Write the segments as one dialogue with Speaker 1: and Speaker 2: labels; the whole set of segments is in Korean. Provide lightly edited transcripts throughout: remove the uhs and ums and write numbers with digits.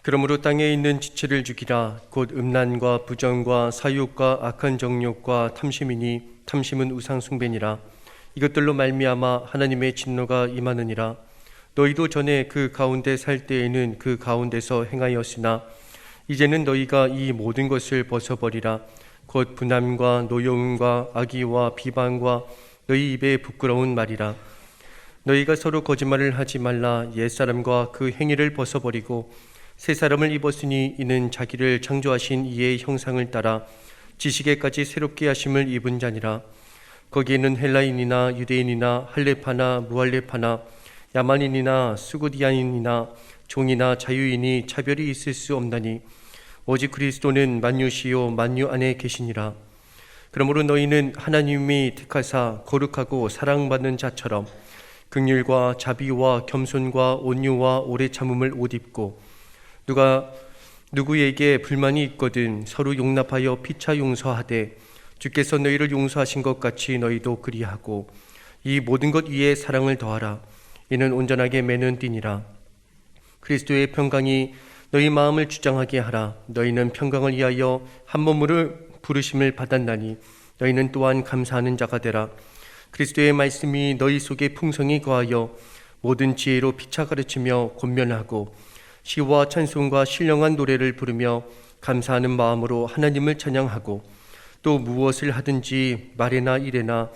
Speaker 1: 그러므로 땅에 있는 지체를 죽이라. 곧 음란과 부정과 사욕과 악한 정욕과 탐심이니 탐심은 우상 숭배니라. 이것들로 말미암아 하나님의 진노가 임하느니라. 너희도 전에 그 가운데 살 때에는 그 가운데서 행하였으나 이제는 너희가 이 모든 것을 벗어버리라. 곧 분함과 노여움과 악의와 비방과 너희 입에 부끄러운 말이라. 너희가 서로 거짓말을 하지 말라. 옛사람과 그 행위를 벗어버리고 새 사람을 입었으니 이는 자기를 창조하신 이의 형상을 따라 지식에까지 새롭게 하심을 입은 자니라. 거기에는 헬라인이나 유대인이나 할레파나 무할레파나 야만인이나 수구디아인이나 종이나 자유인이 차별이 있을 수 없나니 오직 그리스도는 만유시요 만유 안에 계시니라. 그러므로 너희는 하나님이 택하사 거룩하고 사랑받는 자처럼 긍휼과 자비와 겸손과 온유와 오래 참음을 옷 입고 누가 누구에게 불만이 있거든 서로 용납하여 피차 용서하되 주께서 너희를 용서하신 것 같이 너희도 그리하고 이 모든 것 위에 사랑을 더하라. 이는 온전하게 매는 띠니라. 그리스도의 평강이 너희 마음을 주장하게 하라. 너희는 평강을 위하여 한 몸으로 부르심을 받았나니 너희는 또한 감사하는 자가 되라. 그리스도의 말씀이 너희 속에 풍성히 거하여 모든 지혜로 피차 가르치며 권면하고 시와 찬송과 신령한 노래를 부르며 감사하는 마음으로 하나님을 찬양하고 또 무엇을 하든지 말에나 일에나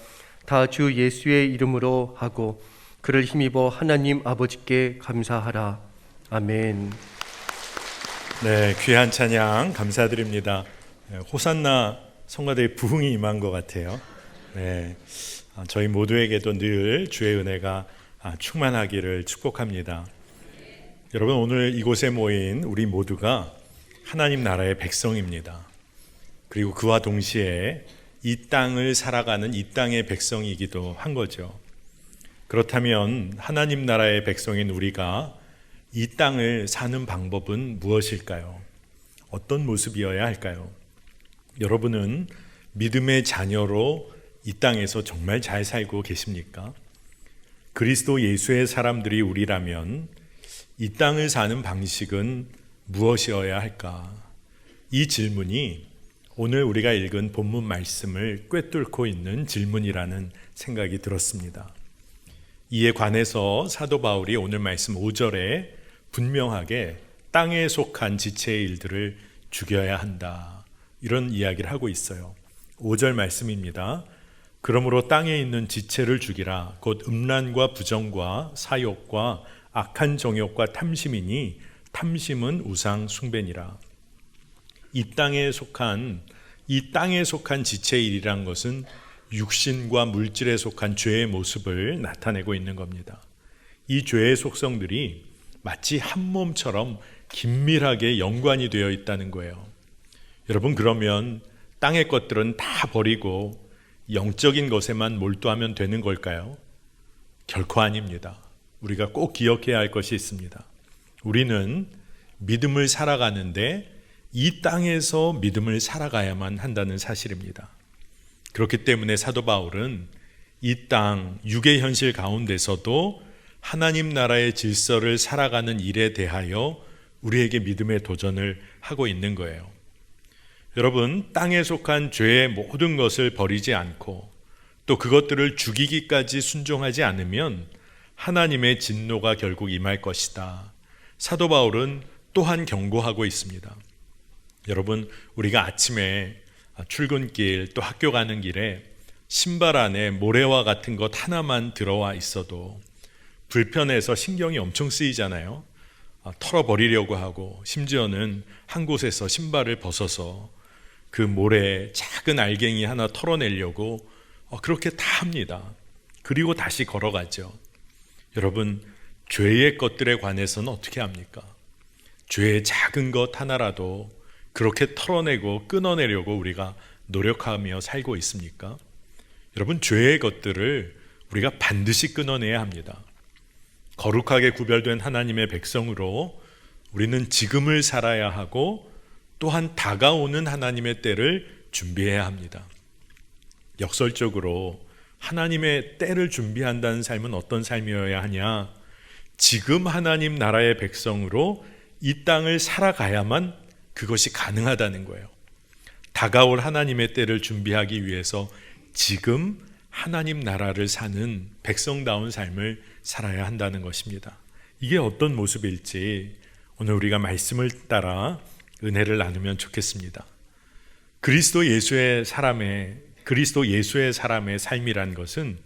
Speaker 1: 다 주 예수의 이름으로 하고 그를 힘입어 하나님 아버지께 감사하라. 아멘.
Speaker 2: 네, 귀한 찬양 감사드립니다. 호산나 성가대의 부흥이 임한 것 같아요. 네, 저희 모두에게도 늘 주의 은혜가 충만하기를 축복합니다. 여러분, 오늘 이곳에 모인 우리 모두가 하나님 나라의 백성입니다. 그리고 그와 동시에 이 땅을 살아가는 이 땅의 백성이기도 한 거죠. 그렇다면 하나님 나라의 백성인 우리가 이 땅을 사는 방법은 무엇일까요? 어떤 모습이어야 할까요? 여러분은 믿음의 자녀로 이 땅에서 정말 잘 살고 계십니까? 그리스도 예수의 사람들이 우리라면 이 땅을 사는 방식은 무엇이어야 할까? 이 질문이 오늘 우리가 읽은 본문 말씀을 꿰뚫고 있는 질문이라는 생각이 들었습니다. 이에 관해서 사도 바울이 오늘 말씀 5절에 분명하게 땅에 속한 지체의 일들을 죽여야 한다, 이런 이야기를 하고 있어요. 5절 말씀입니다. 그러므로 땅에 있는 지체를 죽이라. 곧 음란과 부정과 사욕과 악한 정욕과 탐심이니 탐심은 우상 숭배니라. 이 땅에 속한 지체의 일이란 것은 육신과 물질에 속한 죄의 모습을 나타내고 있는 겁니다. 이 죄의 속성들이 마치 한 몸처럼 긴밀하게 연관이 되어 있다는 거예요. 여러분, 그러면 땅의 것들은 다 버리고 영적인 것에만 몰두하면 되는 걸까요? 결코 아닙니다. 우리가 꼭 기억해야 할 것이 있습니다. 우리는 믿음을 살아가는데 이 땅에서 믿음을 살아가야만 한다는 사실입니다. 그렇기 때문에 사도 바울은 이 땅, 육의 현실 가운데서도 하나님 나라의 질서를 살아가는 일에 대하여 우리에게 믿음의 도전을 하고 있는 거예요. 여러분, 땅에 속한 죄의 모든 것을 버리지 않고 또 그것들을 죽이기까지 순종하지 않으면 하나님의 진노가 결국 임할 것이다. 사도 바울은 또한 경고하고 있습니다. 여러분, 우리가 아침에 출근길 또 학교 가는 길에 신발 안에 모래와 같은 것 하나만 들어와 있어도 불편해서 신경이 엄청 쓰이잖아요. 털어버리려고 하고 심지어는 한 곳에서 신발을 벗어서 그 모래에 작은 알갱이 하나 털어내려고 그렇게 다 합니다. 그리고 다시 걸어가죠. 여러분, 죄의 것들에 관해서는 어떻게 합니까? 죄의 작은 것 하나라도 그렇게 털어내고 끊어내려고 우리가 노력하며 살고 있습니까? 여러분, 죄의 것들을 우리가 반드시 끊어내야 합니다. 거룩하게 구별된 하나님의 백성으로 우리는 지금을 살아야 하고 또한 다가오는 하나님의 때를 준비해야 합니다. 역설적으로 하나님의 때를 준비한다는 삶은 어떤 삶이어야 하냐? 지금 하나님 나라의 백성으로 이 땅을 살아가야만 그것이 가능하다는 거예요. 다가올 하나님의 때를 준비하기 위해서 지금 하나님 나라를 사는 백성다운 삶을 살아야 한다는 것입니다. 이게 어떤 모습일지 오늘 우리가 말씀을 따라 은혜를 나누면 좋겠습니다. 그리스도 예수의 사람의 삶이란 것은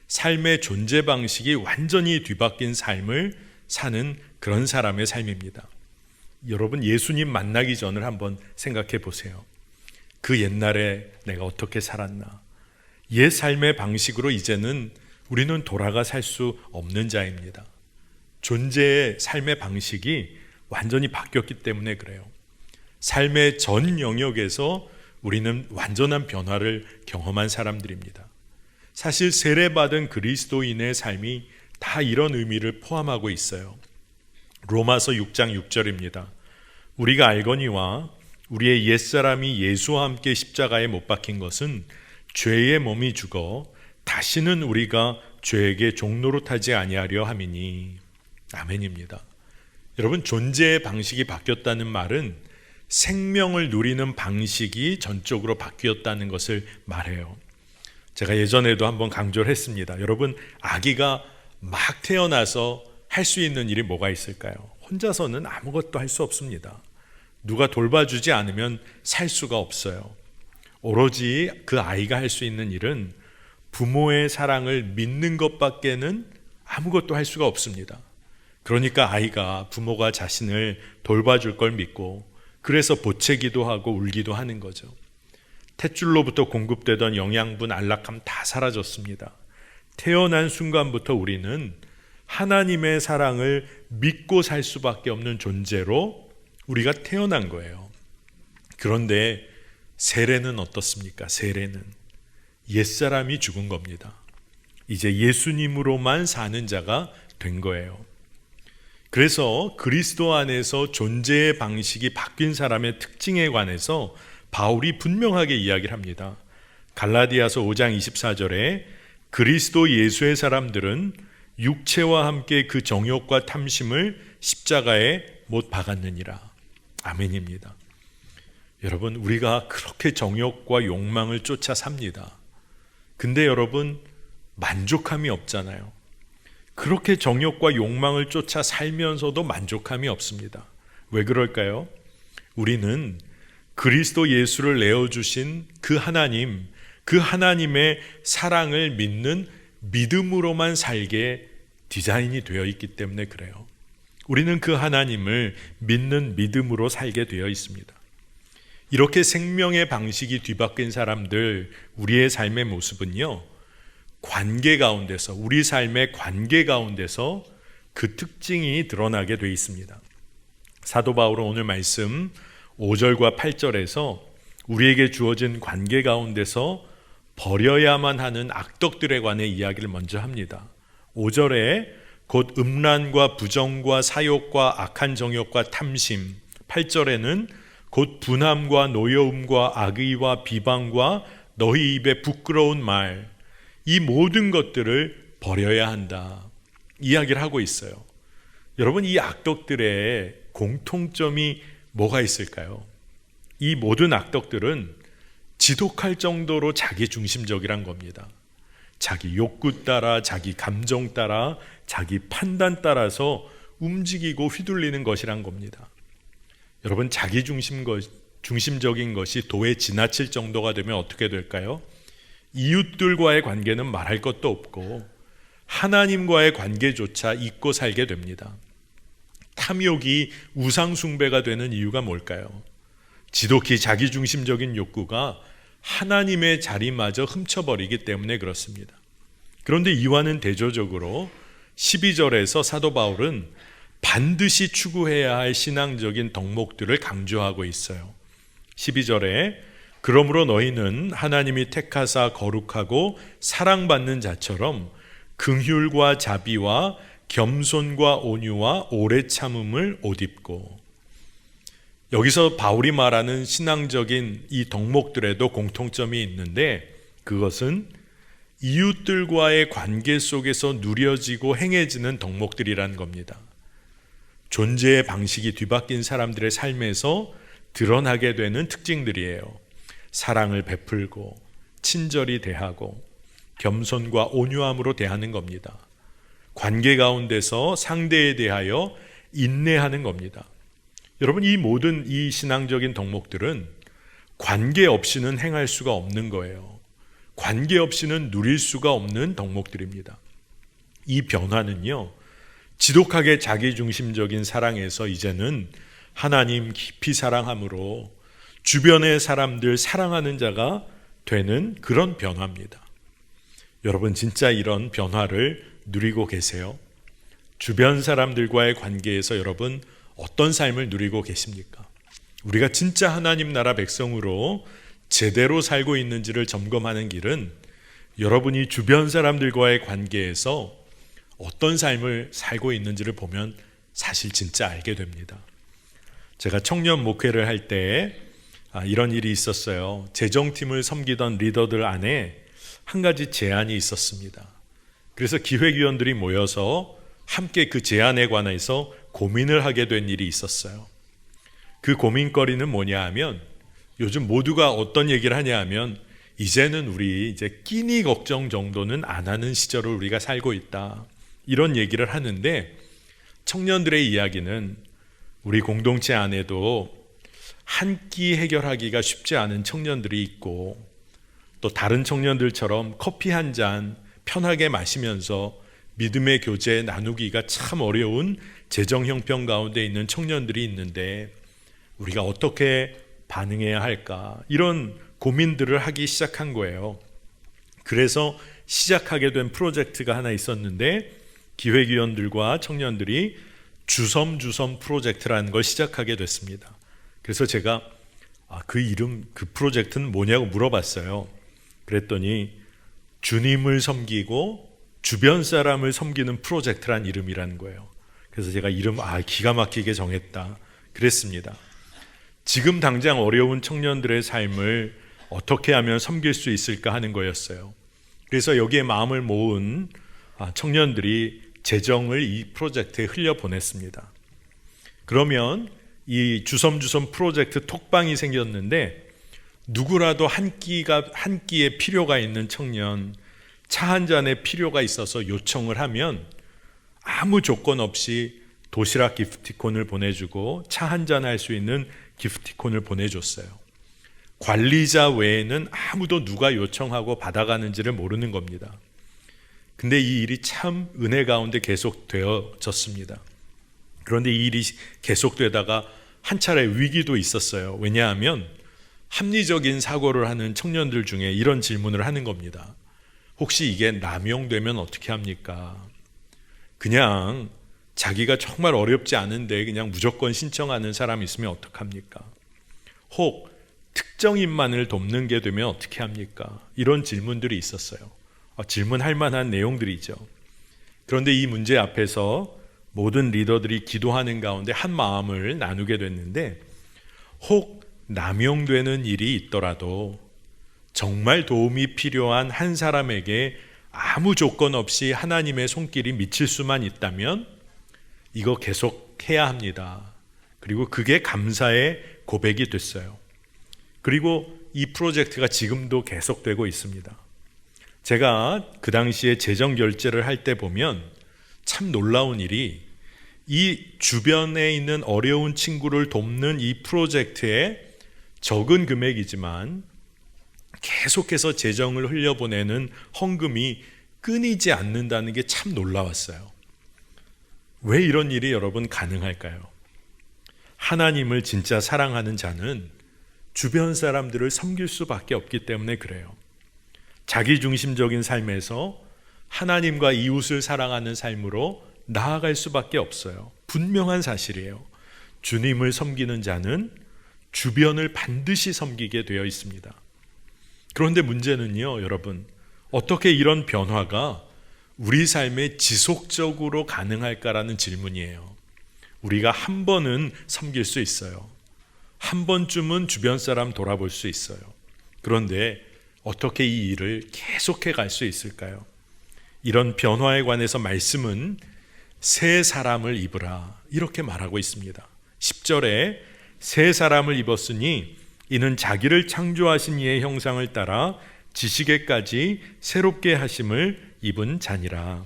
Speaker 2: 삶의 존재 방식이 완전히 뒤바뀐 삶을 사는 그런 사람의 삶입니다. 여러분, 예수님 만나기 전을 한번 생각해 보세요. 그 옛날에 내가 어떻게 살았나? 옛 삶의 방식으로 이제는 우리는 돌아가 살 수 없는 자입니다. 존재의 삶의 방식이 완전히 바뀌었기 때문에 그래요. 삶의 전 영역에서 우리는 완전한 변화를 경험한 사람들입니다. 사실 세례받은 그리스도인의 삶이 다 이런 의미를 포함하고 있어요. 로마서 6장 6절입니다. 우리가 알거니와 우리의 옛사람이 예수와 함께 십자가에 못 박힌 것은 죄의 몸이 죽어 다시는 우리가 죄에게 종노릇하지 아니하려 함이니. 아멘입니다. 여러분, 존재의 방식이 바뀌었다는 말은 생명을 누리는 방식이 전적으로 바뀌었다는 것을 말해요. 제가 예전에도 한번 강조를 했습니다. 여러분, 아기가 막 태어나서 할 수 있는 일이 뭐가 있을까요? 혼자서는 아무것도 할 수 없습니다. 누가 돌봐주지 않으면 살 수가 없어요. 오로지 그 아이가 할 수 있는 일은 부모의 사랑을 믿는 것밖에는 아무것도 할 수가 없습니다. 그러니까 아이가 부모가 자신을 돌봐줄 걸 믿고 그래서 보채기도 하고 울기도 하는 거죠. 탯줄로부터 공급되던 영양분, 안락함 다 사라졌습니다. 태어난 순간부터 우리는 하나님의 사랑을 믿고 살 수밖에 없는 존재로 우리가 태어난 거예요. 그런데 세례는 어떻습니까? 세례는 옛사람이 죽은 겁니다. 이제 예수님으로만 사는 자가 된 거예요. 그래서 그리스도 안에서 존재의 방식이 바뀐 사람의 특징에 관해서 바울이 분명하게 이야기를 합니다. 갈라디아서 5장 24절에 그리스도 예수의 사람들은 육체와 함께 그 정욕과 탐심을 십자가에 못 박았느니라. 아멘입니다. 여러분, 우리가 그렇게 정욕과 욕망을 쫓아 삽니다. 근데 여러분, 만족함이 없잖아요. 그렇게 정욕과 욕망을 쫓아 살면서도 만족함이 없습니다. 왜 그럴까요? 우리는 그리스도 예수를 내어주신 그 하나님, 그 하나님의 사랑을 믿는 믿음으로만 살게 디자인이 되어 있기 때문에 그래요. 우리는 그 하나님을 믿는 믿음으로 살게 되어 있습니다. 이렇게 생명의 방식이 뒤바뀐 사람들, 우리의 삶의 모습은요, 관계 가운데서, 우리 삶의 관계 가운데서 그 특징이 드러나게 되어 있습니다. 사도 바울은 오늘 말씀 5절과 8절에서 우리에게 주어진 관계 가운데서 버려야만 하는 악덕들에 관해 이야기를 먼저 합니다. 5절에 곧 음란과 부정과 사욕과 악한 정욕과 탐심, 8절에는 곧 분함과 노여움과 악의와 비방과 너희 입에 부끄러운 말, 이 모든 것들을 버려야 한다, 이야기를 하고 있어요. 여러분, 이 악덕들의 공통점이 뭐가 있을까요? 이 모든 악덕들은 지독할 정도로 자기중심적이란 겁니다. 자기 욕구 따라, 자기 감정 따라, 자기 판단 따라서 움직이고 휘둘리는 것이란 겁니다. 여러분, 자기중심적인 것이 도에 지나칠 정도가 되면 어떻게 될까요? 이웃들과의 관계는 말할 것도 없고 하나님과의 관계조차 잊고 살게 됩니다. 탐욕이 우상숭배가 되는 이유가 뭘까요? 지독히 자기중심적인 욕구가 하나님의 자리마저 훔쳐버리기 때문에 그렇습니다. 그런데 이와는 대조적으로 12절에서 사도 바울은 반드시 추구해야 할 신앙적인 덕목들을 강조하고 있어요. 12절에 그러므로 너희는 하나님이 택하사 거룩하고 사랑받는 자처럼 긍휼과 자비와 겸손과 온유와 오래 참음을 옷 입고. 여기서 바울이 말하는 신앙적인 이 덕목들에도 공통점이 있는데 그것은 이웃들과의 관계 속에서 누려지고 행해지는 덕목들이라는 겁니다. 존재의 방식이 뒤바뀐 사람들의 삶에서 드러나게 되는 특징들이에요. 사랑을 베풀고 친절히 대하고 겸손과 온유함으로 대하는 겁니다. 관계 가운데서 상대에 대하여 인내하는 겁니다. 여러분, 이 모든 이 신앙적인 덕목들은 관계 없이는 행할 수가 없는 거예요. 관계 없이는 누릴 수가 없는 덕목들입니다. 이 변화는요, 지독하게 자기중심적인 사랑에서 이제는 하나님 깊이 사랑함으로 주변의 사람들 사랑하는 자가 되는 그런 변화입니다. 여러분, 진짜 이런 변화를 누리고 계세요? 주변 사람들과의 관계에서 여러분 어떤 삶을 누리고 계십니까? 우리가 진짜 하나님 나라 백성으로 제대로 살고 있는지를 점검하는 길은 여러분이 주변 사람들과의 관계에서 어떤 삶을 살고 있는지를 보면 사실 진짜 알게 됩니다. 제가 청년 목회를 할 때 이런 일이 있었어요. 재정팀을 섬기던 리더들 안에 한 가지 제안이 있었습니다. 그래서 기획위원들이 모여서 함께 그 제안에 관해서 고민을 하게 된 일이 있었어요. 그 고민거리는 뭐냐 하면, 요즘 모두가 어떤 얘기를 하냐 하면, 이제는 우리 이제 끼니 걱정 정도는 안 하는 시절을 우리가 살고 있다, 이런 얘기를 하는데, 청년들의 이야기는 우리 공동체 안에도 한 끼 해결하기가 쉽지 않은 청년들이 있고, 또 다른 청년들처럼 커피 한 잔 편하게 마시면서 믿음의 교제 나누기가 참 어려운 재정 형편 가운데 있는 청년들이 있는데 우리가 어떻게 반응해야 할까, 이런 고민들을 하기 시작한 거예요. 그래서 시작하게 된 프로젝트가 하나 있었는데, 기획위원들과 청년들이 주섬주섬 프로젝트라는 걸 시작하게 됐습니다. 그래서 제가 그 프로젝트는 뭐냐고 물어봤어요. 그랬더니 주님을 섬기고 주변 사람을 섬기는 프로젝트란 이름이라는 거예요. 그래서 제가 이름 기가 막히게 정했다 그랬습니다. 지금 당장 어려운 청년들의 삶을 어떻게 하면 섬길 수 있을까 하는 거였어요. 그래서 여기에 마음을 모은 청년들이 재정을 이 프로젝트에 흘려보냈습니다. 그러면 이 주섬주섬 프로젝트 톡방이 생겼는데, 누구라도 한 끼에 필요가 있는 청년, 차 한 잔에 필요가 있어서 요청을 하면 아무 조건 없이 도시락 기프티콘을 보내주고 차 한 잔 할 수 있는 기프티콘을 보내줬어요. 관리자 외에는 아무도 누가 요청하고 받아가는지를 모르는 겁니다. 근데 이 일이 참 은혜 가운데 계속되어졌습니다. 그런데 이 일이 계속되다가 한 차례 위기도 있었어요. 왜냐하면 합리적인 사고를 하는 청년들 중에 이런 질문을 하는 겁니다. 혹시 이게 남용되면 어떻게 합니까? 그냥 자기가 정말 어렵지 않은데 그냥 무조건 신청하는 사람 있으면 어떡합니까? 혹 특정인만을 돕는 게 되면 어떻게 합니까? 이런 질문들이 있었어요. 질문할 만한 내용들이죠. 그런데 이 문제 앞에서 모든 리더들이 기도하는 가운데 한 마음을 나누게 됐는데, 혹 남용되는 일이 있더라도 정말 도움이 필요한 한 사람에게 아무 조건 없이 하나님의 손길이 미칠 수만 있다면 이거 계속 해야 합니다. 그리고 그게 감사의 고백이 됐어요. 그리고 이 프로젝트가 지금도 계속되고 있습니다. 제가 그 당시에 재정 결제를 할 때 보면 참 놀라운 일이, 이 주변에 있는 어려운 친구를 돕는 이 프로젝트에 적은 금액이지만 계속해서 재정을 흘려보내는 헌금이 끊이지 않는다는 게 참 놀라웠어요. 왜 이런 일이 여러분 가능할까요? 하나님을 진짜 사랑하는 자는 주변 사람들을 섬길 수밖에 없기 때문에 그래요. 자기중심적인 삶에서 하나님과 이웃을 사랑하는 삶으로 나아갈 수밖에 없어요. 분명한 사실이에요. 주님을 섬기는 자는 주변을 반드시 섬기게 되어 있습니다. 그런데 문제는요, 여러분, 어떻게 이런 변화가 우리 삶에 지속적으로 가능할까라는 질문이에요. 우리가 한 번은 섬길 수 있어요. 한 번쯤은 주변 사람 돌아볼 수 있어요. 그런데 어떻게 이 일을 계속해 갈 수 있을까요? 이런 변화에 관해서 말씀은 새 사람을 입으라 이렇게 말하고 있습니다. 10절에 새 사람을 입었으니 이는 자기를 창조하신 이의 형상을 따라 지식에까지 새롭게 하심을 입은 자니라.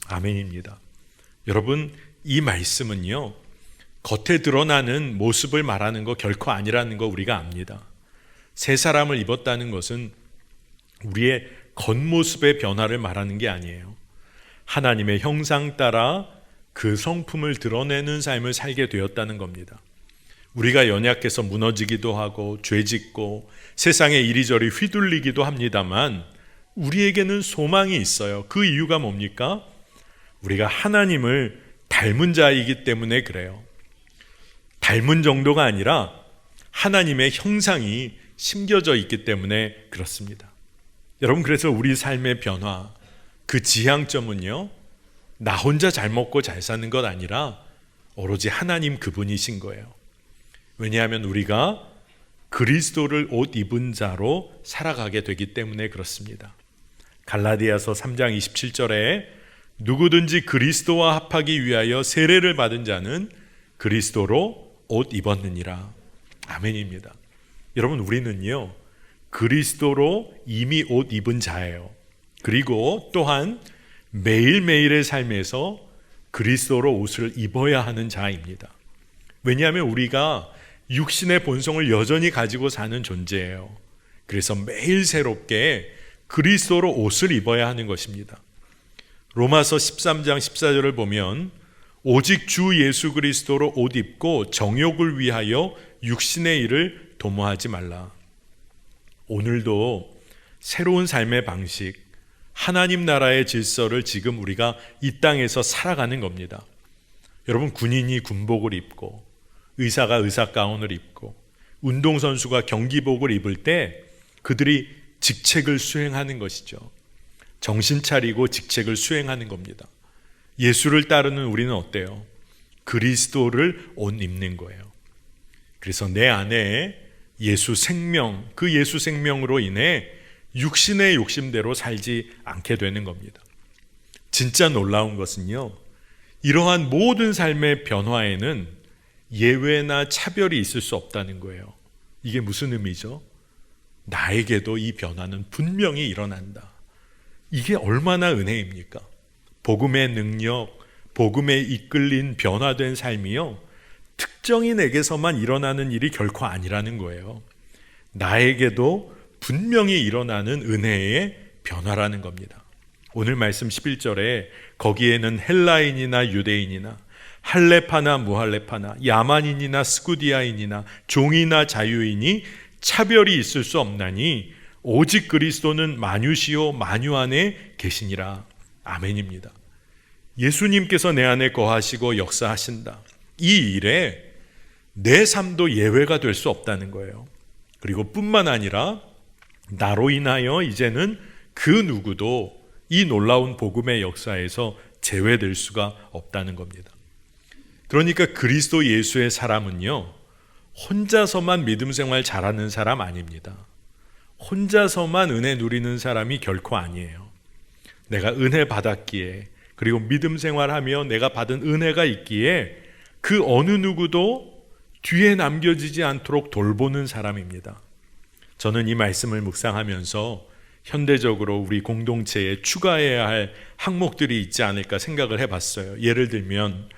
Speaker 2: 아멘입니다. 여러분, 이 말씀은요, 겉에 드러나는 모습을 말하는 거 결코 아니라는 거 우리가 압니다. 새 사람을 입었다는 것은 우리의 겉모습의 변화를 말하는 게 아니에요. 하나님의 형상 따라 그 성품을 드러내는 삶을 살게 되었다는 겁니다. 우리가 연약해서 무너지기도 하고 죄짓고 세상에 이리저리 휘둘리기도 합니다만 우리에게는 소망이 있어요. 그 이유가 뭡니까? 우리가 하나님을 닮은 자이기 때문에 그래요. 닮은 정도가 아니라 하나님의 형상이 심겨져 있기 때문에 그렇습니다. 여러분, 그래서 우리 삶의 변화, 그 지향점은요, 나 혼자 잘 먹고 잘 사는 것 아니라 오로지 하나님 그분이신 거예요. 왜냐하면 우리가 그리스도를 옷 입은 자로 살아가게 되기 때문에 그렇습니다. 갈라디아서 3장 27절에 누구든지 그리스도와 합하기 위하여 세례를 받은 자는 그리스도로 옷 입었느니라. 아멘입니다. 여러분, 우리는요, 그리스도로 이미 옷 입은 자예요. 그리고 또한 매일매일의 삶에서 그리스도로 옷을 입어야 하는 자입니다. 왜냐하면 우리가 육신의 본성을 여전히 가지고 사는 존재예요. 그래서 매일 새롭게 그리스도로 옷을 입어야 하는 것입니다. 로마서 13장 14절을 보면 오직 주 예수 그리스도로 옷 입고 정욕을 위하여 육신의 일을 도모하지 말라. 오늘도 새로운 삶의 방식, 하나님 나라의 질서를 지금 우리가 이 땅에서 살아가는 겁니다. 여러분, 군인이 군복을 입고 의사가 의사 가운을 입고 운동선수가 경기복을 입을 때 그들이 직책을 수행하는 것이죠. 정신 차리고 직책을 수행하는 겁니다. 예수를 따르는 우리는 어때요? 그리스도를 옷 입는 거예요. 그래서 내 안에 예수 생명, 그 예수 생명으로 인해 육신의 욕심대로 살지 않게 되는 겁니다. 진짜 놀라운 것은요, 이러한 모든 삶의 변화에는 예외나 차별이 있을 수 없다는 거예요. 이게 무슨 의미죠? 나에게도 이 변화는 분명히 일어난다. 이게 얼마나 은혜입니까? 복음의 능력, 복음에 이끌린 변화된 삶이요, 특정인에게서만 일어나는 일이 결코 아니라는 거예요. 나에게도 분명히 일어나는 은혜의 변화라는 겁니다. 오늘 말씀 11절에 거기에는 헬라인이나 유대인이나 할레파나 무할레파나 야만인이나 스구디아인이나 종이나 자유인이 차별이 있을 수 없나니 오직 그리스도는 만유시요 만유 안에 계시니라. 아멘입니다. 예수님께서 내 안에 거하시고 역사하신다. 이 일에 내 삶도 예외가 될 수 없다는 거예요. 그리고 뿐만 아니라 나로 인하여 이제는 그 누구도 이 놀라운 복음의 역사에서 제외될 수가 없다는 겁니다. 그러니까 그리스도 예수의 사람은요, 혼자서만 믿음 생활 잘하는 사람 아닙니다. 혼자서만 은혜 누리는 사람이 결코 아니에요. 내가 은혜 받았기에, 그리고 믿음 생활하며 내가 받은 은혜가 있기에 그 어느 누구도 뒤에 남겨지지 않도록 돌보는 사람입니다. 저는 이 말씀을 묵상하면서 현대적으로 우리 공동체에 추가해야 할 항목들이 있지 않을까 생각을 해봤어요. 예를 들면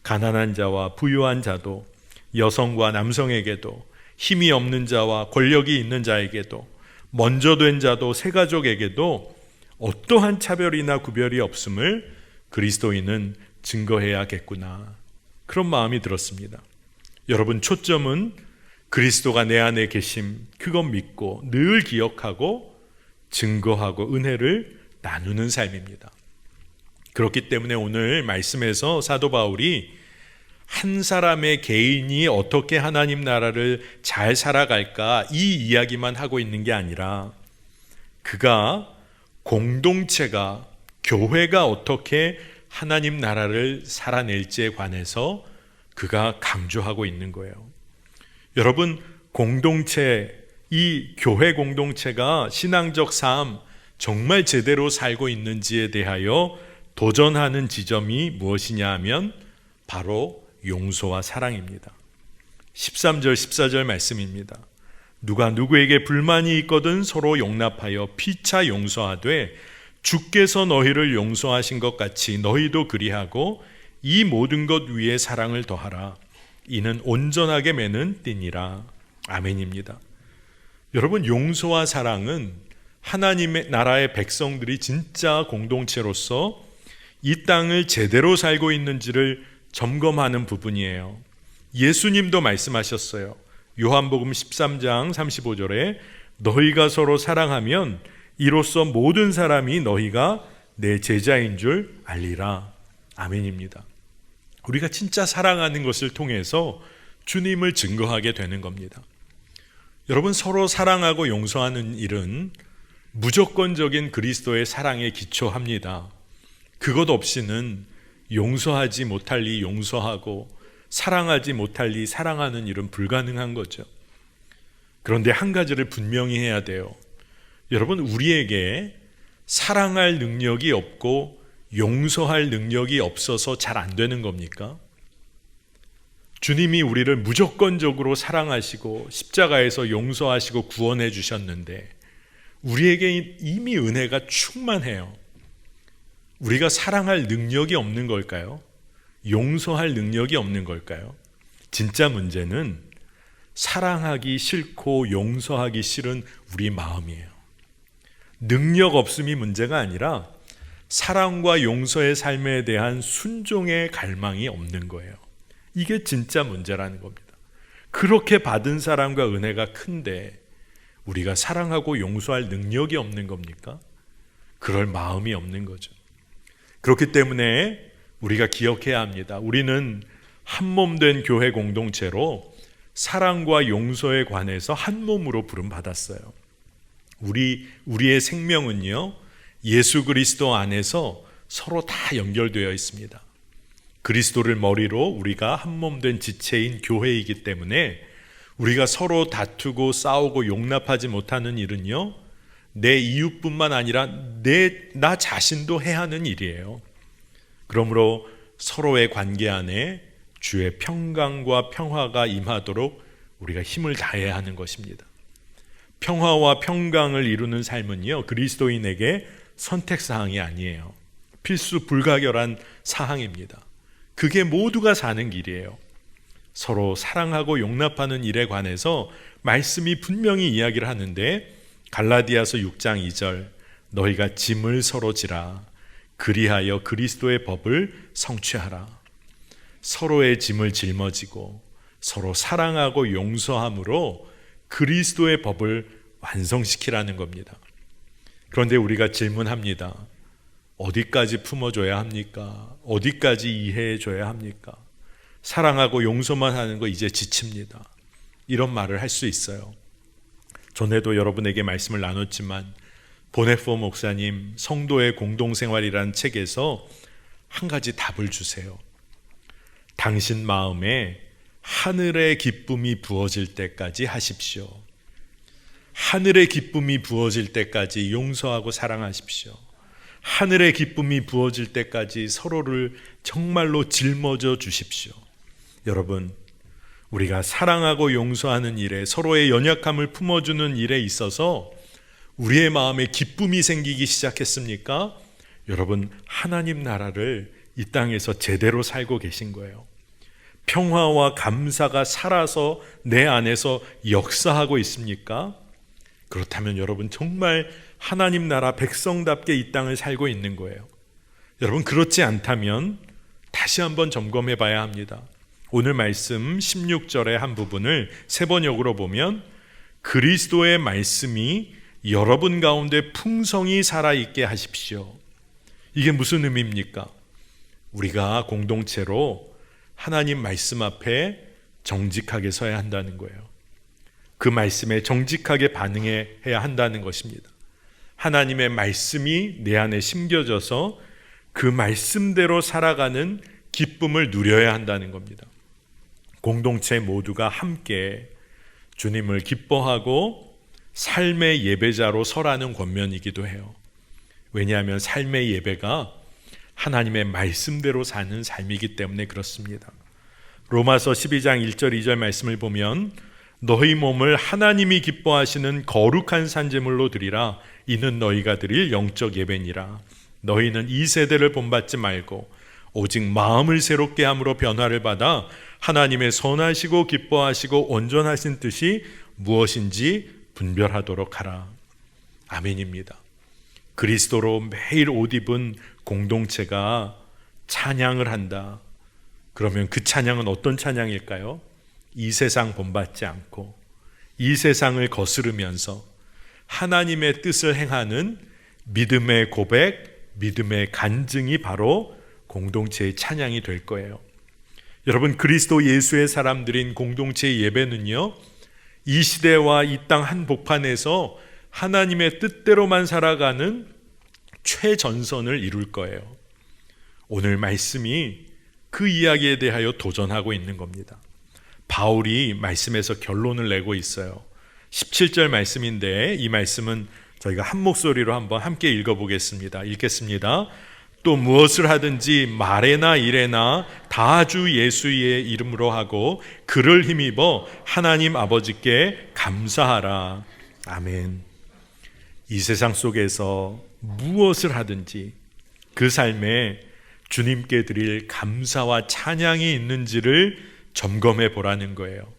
Speaker 2: 가난한 자와 부유한 자도, 여성과 남성에게도, 힘이 없는 자와 권력이 있는 자에게도, 먼저 된 자도 새가족에게도 어떠한 차별이나 구별이 없음을 그리스도인은 증거해야겠구나, 그런 마음이 들었습니다. 여러분, 초점은 그리스도가 내 안에 계심, 그것 믿고 늘 기억하고 증거하고 은혜를 나누는 삶입니다. 그렇기 때문에 오늘 말씀에서 사도 바울이 한 사람의 개인이 어떻게 하나님 나라를 잘 살아갈까, 이 이야기만 하고 있는 게 아니라 그가 공동체가, 교회가 어떻게 하나님 나라를 살아낼지에 관해서 그가 강조하고 있는 거예요. 여러분, 공동체, 이 교회 공동체가 신앙적 삶 정말 제대로 살고 있는지에 대하여 도전하는 지점이 무엇이냐 하면 바로 용서와 사랑입니다. 13절 14절 말씀입니다. 누가 누구에게 불만이 있거든 서로 용납하여 피차 용서하되 주께서 너희를 용서하신 것 같이 너희도 그리하고 이 모든 것 위에 사랑을 더하라. 이는 온전하게 매는 띠니라. 아멘입니다. 여러분, 용서와 사랑은 하나님의 나라의 백성들이 진짜 공동체로서 이 땅을 제대로 살고 있는지를 점검하는 부분이에요. 예수님도 말씀하셨어요. 요한복음 13장 35절에 너희가 서로 사랑하면 이로써 모든 사람이 너희가 내 제자인 줄 알리라. 아멘입니다. 우리가 진짜 사랑하는 것을 통해서 주님을 증거하게 되는 겁니다. 여러분, 서로 사랑하고 용서하는 일은 무조건적인 그리스도의 사랑에 기초합니다. 그것 없이는 용서하지 못할 리 용서하고 사랑하지 못할 리 사랑하는 일은 불가능한 거죠. 그런데 한 가지를 분명히 해야 돼요. 여러분, 우리에게 사랑할 능력이 없고 용서할 능력이 없어서 잘 안 되는 겁니까? 주님이 우리를 무조건적으로 사랑하시고 십자가에서 용서하시고 구원해 주셨는데 우리에게 이미 은혜가 충만해요. 우리가 사랑할 능력이 없는 걸까요? 용서할 능력이 없는 걸까요? 진짜 문제는 사랑하기 싫고 용서하기 싫은 우리 마음이에요. 능력 없음이 문제가 아니라 사랑과 용서의 삶에 대한 순종의 갈망이 없는 거예요. 이게 진짜 문제라는 겁니다. 그렇게 받은 사랑과 은혜가 큰데 우리가 사랑하고 용서할 능력이 없는 겁니까? 그럴 마음이 없는 거죠. 그렇기 때문에 우리가 기억해야 합니다. 우리는 한몸된 교회 공동체로 사랑과 용서에 관해서 한 몸으로 부름받았어요. 우리의 생명은요, 예수 그리스도 안에서 서로 다 연결되어 있습니다. 그리스도를 머리로 우리가 한몸된 지체인 교회이기 때문에 우리가 서로 다투고 싸우고 용납하지 못하는 일은요, 내 이웃뿐만 아니라 나 자신도 해야 하는 일이에요. 그러므로 서로의 관계 안에 주의 평강과 평화가 임하도록 우리가 힘을 다해야 하는 것입니다. 평화와 평강을 이루는 삶은요, 그리스도인에게 선택사항이 아니에요. 필수 불가결한 사항입니다. 그게 모두가 사는 길이에요. 서로 사랑하고 용납하는 일에 관해서 말씀이 분명히 이야기를 하는데 갈라디아서 6장 2절 너희가 짐을 서로 지라 그리하여 그리스도의 법을 성취하라. 서로의 짐을 짊어지고 서로 사랑하고 용서함으로 그리스도의 법을 완성시키라는 겁니다. 그런데 우리가 질문합니다. 어디까지 품어줘야 합니까? 어디까지 이해해줘야 합니까? 사랑하고 용서만 하는 거 이제 지칩니다. 이런 말을 할 수 있어요. 전에도 여러분에게 말씀을 나눴지만 보네포 목사님 성도의 공동생활이라는 책에서 한 가지 답을 주세요. 당신 마음에 하늘의 기쁨이 부어질 때까지 하십시오. 하늘의 기쁨이 부어질 때까지 용서하고 사랑하십시오. 하늘의 기쁨이 부어질 때까지 서로를 정말로 짊어져 주십시오. 여러분, 우리가 사랑하고 용서하는 일에 서로의 연약함을 품어주는 일에 있어서 우리의 마음에 기쁨이 생기기 시작했습니까? 여러분, 하나님 나라를 이 땅에서 제대로 살고 계신 거예요. 평화와 감사가 살아서 내 안에서 역사하고 있습니까? 그렇다면 여러분 정말 하나님 나라 백성답게 이 땅을 살고 있는 거예요. 여러분, 그렇지 않다면 다시 한번 점검해 봐야 합니다. 오늘 말씀 16절의 한 부분을 세 번역으로 보면 그리스도의 말씀이 여러분 가운데 풍성히 살아있게 하십시오. 이게 무슨 의미입니까? 우리가 공동체로 하나님 말씀 앞에 정직하게 서야 한다는 거예요. 그 말씀에 정직하게 반응해야 한다는 것입니다. 하나님의 말씀이 내 안에 심겨져서 그 말씀대로 살아가는 기쁨을 누려야 한다는 겁니다. 공동체 모두가 함께 주님을 기뻐하고 삶의 예배자로 서라는 권면이기도 해요. 왜냐하면 삶의 예배가 하나님의 말씀대로 사는 삶이기 때문에 그렇습니다. 로마서 12장 1절 2절 말씀을 보면 너희 몸을 하나님이 기뻐하시는 거룩한 산제물로 드리라. 이는 너희가 드릴 영적 예배니라. 너희는 이 세대를 본받지 말고 오직 마음을 새롭게 함으로 변화를 받아 하나님의 선하시고 기뻐하시고 온전하신 뜻이 무엇인지 분별하도록 하라. 아멘입니다. 그리스도로 매일 옷 입은 공동체가 찬양을 한다. 그러면 그 찬양은 어떤 찬양일까요? 이 세상 본받지 않고 이 세상을 거스르면서 하나님의 뜻을 행하는 믿음의 고백, 믿음의 간증이 바로 공동체의 찬양이 될 거예요. 여러분, 그리스도 예수의 사람들인 공동체의 예배는요, 이 시대와 이 땅 한복판에서 하나님의 뜻대로만 살아가는 최전선을 이룰 거예요. 오늘 말씀이 그 이야기에 대하여 도전하고 있는 겁니다. 바울이 말씀에서 결론을 내고 있어요. 17절 말씀인데 이 말씀은 저희가 한 목소리로 한번 함께 읽어보겠습니다. 읽겠습니다. 또 무엇을 하든지 말에나 일에나 다 주 예수의 이름으로 하고 그를 힘입어 하나님 아버지께 감사하라. 아멘. 이 세상 속에서 무엇을 하든지 그 삶에 주님께 드릴 감사와 찬양이 있는지를 점검해 보라는 거예요.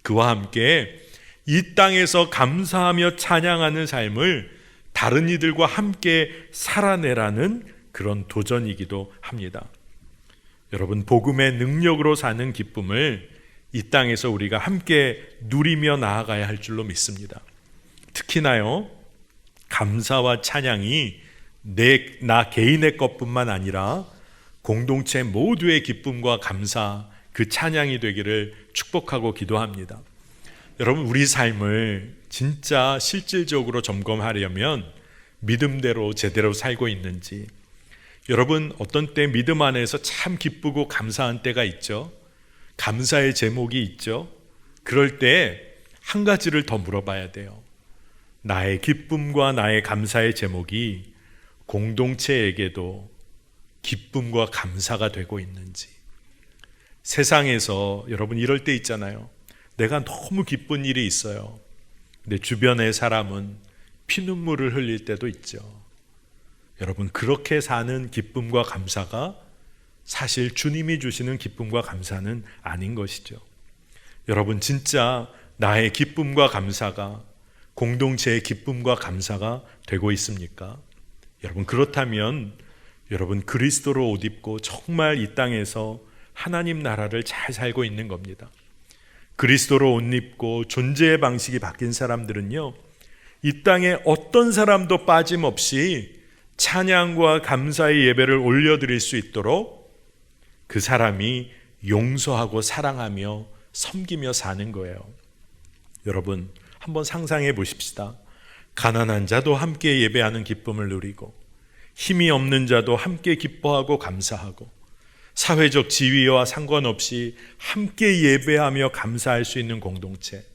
Speaker 2: 그와 함께 이 땅에서 감사하며 찬양하는 삶을 다른 이들과 함께 살아내라는 그런 도전이기도 합니다. 여러분, 복음의 능력으로 사는 기쁨을 이 땅에서 우리가 함께 누리며 나아가야 할 줄로 믿습니다. 특히나요, 감사와 찬양이 나 개인의 것뿐만 아니라 공동체 모두의 기쁨과 감사, 그 찬양이 되기를 축복하고 기도합니다. 여러분, 우리 삶을 진짜 실질적으로 점검하려면 믿음대로 제대로 살고 있는지, 여러분, 어떤 때 믿음 안에서 참 기쁘고 감사한 때가 있죠. 감사의 제목이 있죠. 그럴 때 한 가지를 더 물어봐야 돼요. 나의 기쁨과 나의 감사의 제목이 공동체에게도 기쁨과 감사가 되고 있는지. 세상에서 여러분 이럴 때 있잖아요. 내가 너무 기쁜 일이 있어요. 근데 주변의 사람은 피눈물을 흘릴 때도 있죠. 여러분, 그렇게 사는 기쁨과 감사가 사실 주님이 주시는 기쁨과 감사는 아닌 것이죠. 여러분, 진짜 나의 기쁨과 감사가 공동체의 기쁨과 감사가 되고 있습니까? 여러분, 그렇다면 여러분 그리스도로 옷 입고 정말 이 땅에서 하나님 나라를 잘 살고 있는 겁니다. 그리스도로 옷 입고 존재의 방식이 바뀐 사람들은요, 이 땅에 어떤 사람도 빠짐없이 찬양과 감사의 예배를 올려드릴 수 있도록 그 사람이 용서하고 사랑하며 섬기며 사는 거예요. 여러분, 한번 상상해 보십시다. 가난한 자도 함께 예배하는 기쁨을 누리고 힘이 없는 자도 함께 기뻐하고 감사하고 사회적 지위와 상관없이 함께 예배하며 감사할 수 있는 공동체,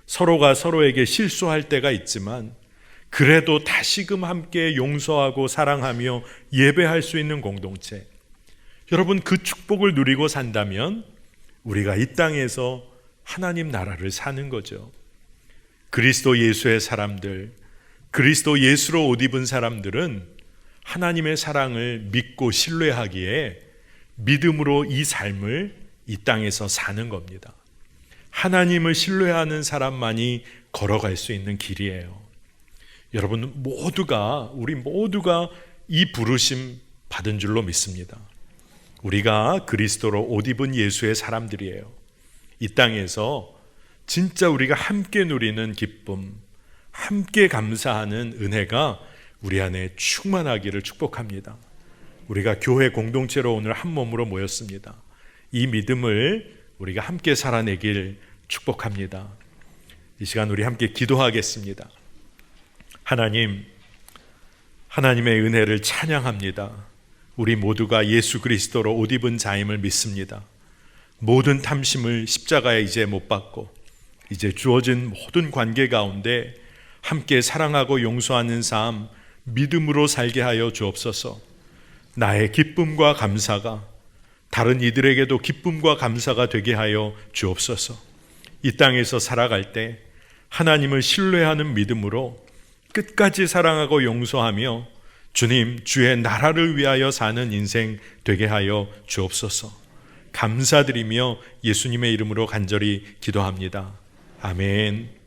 Speaker 2: 서로가 서로에게 실수할 때가 있지만 그래도 다시금 함께 용서하고 사랑하며 예배할 수 있는 공동체, 여러분, 그 축복을 누리고 산다면 우리가 이 땅에서 하나님 나라를 사는 거죠. 그리스도 예수의 사람들, 그리스도 예수로 옷 입은 사람들은 하나님의 사랑을 믿고 신뢰하기에 믿음으로 이 삶을 이 땅에서 사는 겁니다. 하나님을 신뢰하는 사람만이 걸어갈 수 있는 길이에요. 여러분, 우리 모두가 이 부르심 받은 줄로 믿습니다. 우리가 그리스도로 옷 입은 예수의 사람들이에요. 이 땅에서 진짜 우리가 함께 누리는 기쁨, 함께 감사하는 은혜가 우리 안에 충만하기를 축복합니다. 우리가 교회 공동체로 오늘 한 몸으로 모였습니다. 이 믿음을 우리가 함께 살아내길 축복합니다. 이 시간 우리 함께 기도하겠습니다. 하나님, 하나님의 은혜를 찬양합니다. 우리 모두가 예수 그리스도로 옷 입은 자임을 믿습니다. 모든 탐심을 십자가에 이제 못 받고 이제 주어진 모든 관계 가운데 함께 사랑하고 용서하는 삶, 믿음으로 살게 하여 주옵소서. 나의 기쁨과 감사가 다른 이들에게도 기쁨과 감사가 되게 하여 주옵소서. 이 땅에서 살아갈 때 하나님을 신뢰하는 믿음으로 끝까지 사랑하고 용서하며 주님, 주의 나라를 위하여 사는 인생 되게 하여 주옵소서. 감사드리며 예수님의 이름으로 간절히 기도합니다. 아멘.